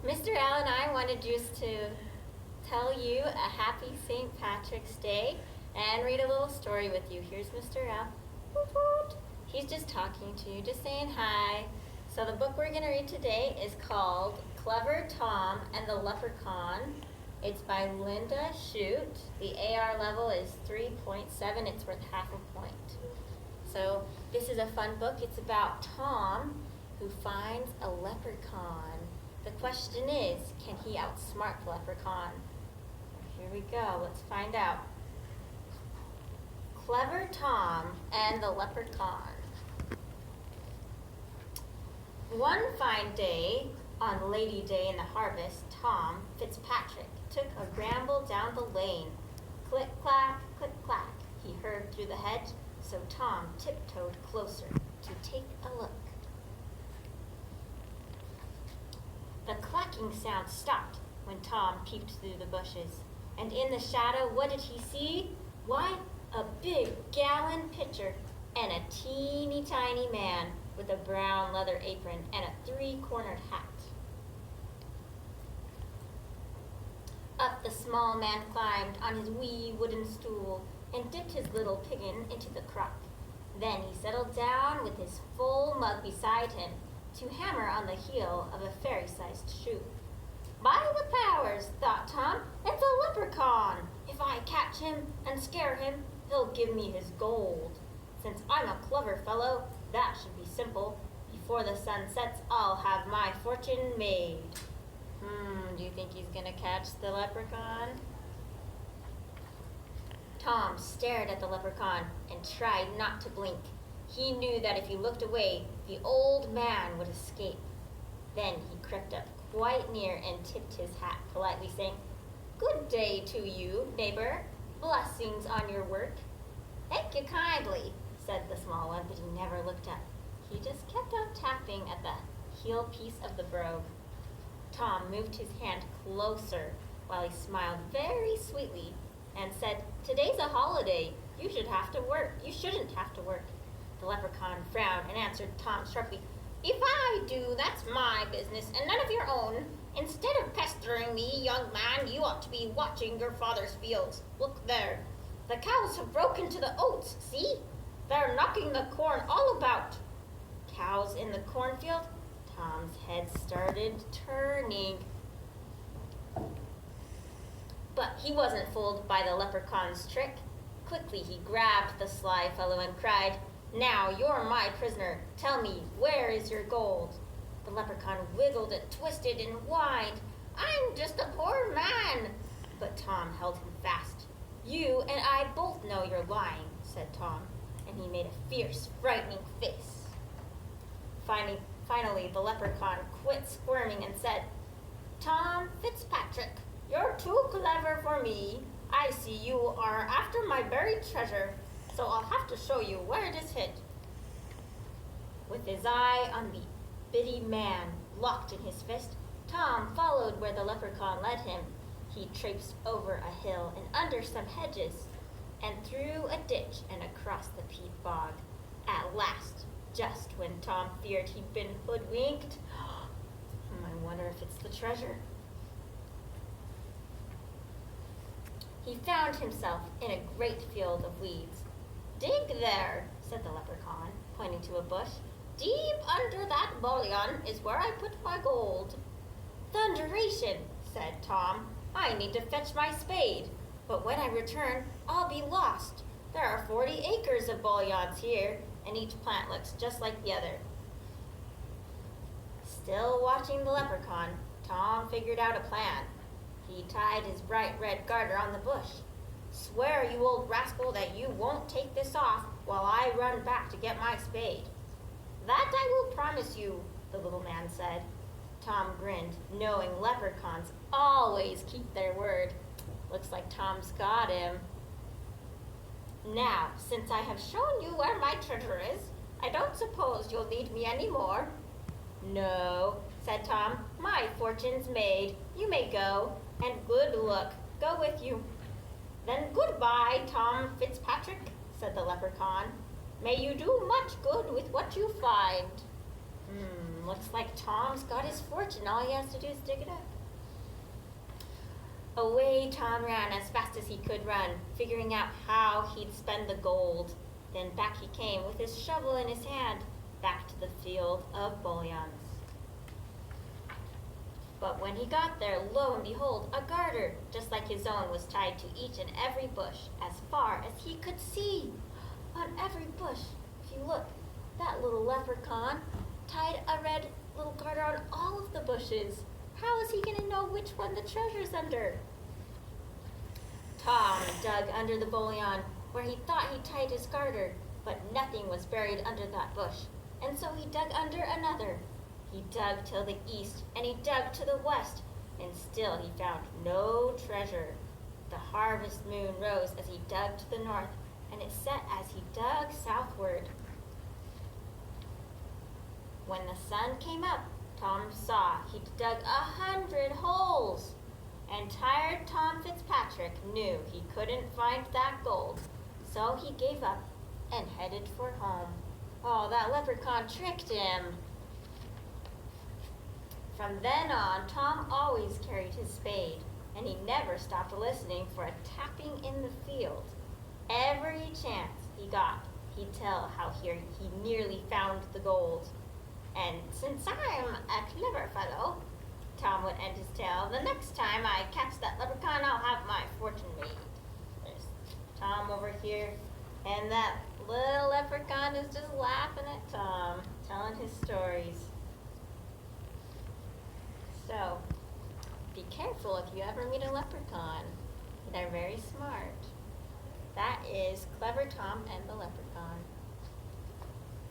Mr. Al and I wanted just to tell you a happy St. Patrick's Day and read a little story with you. Here's Mr. Al. He's just talking to you, just saying hi. So the book we're going to read today is called Clever Tom and the Leprechaun. It's by Linda Shute. The AR level is 3.7. It's worth half a point. So this is a fun book. It's about Tom who finds a leprechaun. The question is, can he outsmart the leprechaun? Here we go. Let's find out. Clever Tom and the Leprechaun. One fine day, on Lady Day in the harvest, Tom Fitzpatrick took a ramble down the lane. Click-clack, click-clack, he heard through the hedge, so Tom tiptoed closer to take a look. The clacking sound stopped when Tom peeped through the bushes, and in the shadow, what did he see? Why, a big gallon pitcher and a teeny tiny man with a brown leather apron and a three-cornered hat. Up the small man climbed on his wee wooden stool and dipped his little piggin into the crock. Then he settled down with his full mug beside him to hammer on the heel of a fairy-sized shoe. By the powers, thought Tom, it's a leprechaun. If I catch him and scare him, he'll give me his gold. Since I'm a clever fellow, that should be simple. Before the sun sets, I'll have my fortune made. Do you think he's gonna catch the leprechaun? Tom stared at the leprechaun and tried not to blink. He knew that if he looked away, the old man would escape. Then he crept up quite near and tipped his hat, politely saying, "Good day to you, neighbor. Blessings on your work." "Thank you kindly," said the small one, but he never looked up. He just kept on tapping at the heel piece of the brogue. Tom moved his hand closer while he smiled very sweetly and said, "Today's a holiday. You shouldn't have to work." The leprechaun frowned and answered Tom sharply, "If I do, that's my business and none of your own. Instead of pestering me, young man, you ought to be watching your father's fields. Look there. The cows have broken to the oats, see? They're knocking the corn all about." Cows in the cornfield? Tom's head started turning. But he wasn't fooled by the leprechaun's trick. Quickly he grabbed the sly fellow and cried, "Now you're my prisoner. Tell me, where is your gold?" The leprechaun wiggled and twisted and whined, "I'm just a poor man." But Tom held him fast. "You and I both know you're lying," said Tom, and he made a fierce, frightening face. Finally, the leprechaun quit squirming and said, "Tom Fitzpatrick, you're too clever for me. I see you are after my buried treasure, so I'll have to show you where it is hid." With his eye on the bitty man locked in his fist, Tom followed where the leprechaun led him. He traipsed over a hill and under some hedges and through a ditch and across the peat bog. At last, just when Tom feared he'd been hoodwinked, I wonder if it's the treasure. He found himself in a great field of weeds. "Dig there," said the leprechaun, pointing to a bush. "Deep under that bullion is where I put my gold." "Thunderation," said Tom. "I need to fetch my spade, but when I return, I'll be lost. There are 40 acres of bullions here, and each plant looks just like the other." Still watching the leprechaun, Tom figured out a plan. He tied his bright red garter on the bush. "Swear, you old rascal, that you won't take this off while I run back to get my spade." "That I will promise you," the little man said. Tom grinned, knowing leprechauns always keep their word. Looks like Tom's got him. "Now, since I have shown you where my treasure is, I don't suppose you'll need me any more." "No," said Tom. "My fortune's made. You may go, and good luck go with you." "Then goodbye, Tom Fitzpatrick," said the leprechaun. "May you do much good with what you find." Looks like Tom's got his fortune. All he has to do is dig it up. Away Tom ran as fast as he could run, figuring out how he'd spend the gold. Then back he came with his shovel in his hand, back to the field of bullions. But when he got there, lo and behold, a garter, just like his own, was tied to each and every bush, as far as he could see. On every bush, if you look, that little leprechaun tied a red little garter on all of the bushes. How is he going to know which one the treasure's under? Tom dug under the bullion where he thought he tied his garter, but nothing was buried under that bush, and so he dug under another. He dug till the east, and he dug to the west, and still he found no treasure. The harvest moon rose as he dug to the north, and it set as he dug southward. When the sun came up, Tom saw he'd dug 100 holes, and tired Tom Fitzpatrick knew he couldn't find that gold, so he gave up and headed for home. Oh, that leprechaun tricked him. From then on, Tom always carried his spade, and he never stopped listening for a tapping in the field. Every chance he got, he'd tell how he nearly found the gold. And since I'm a clever fellow, Tom would end his tale, the next time I catch that leprechaun, I'll have my fortune made. There's Tom over here, and that little leprechaun is just laughing at Tom, telling his stories. So, be careful if you ever meet a leprechaun. They're very smart. That is Clever Tom and the Leprechaun.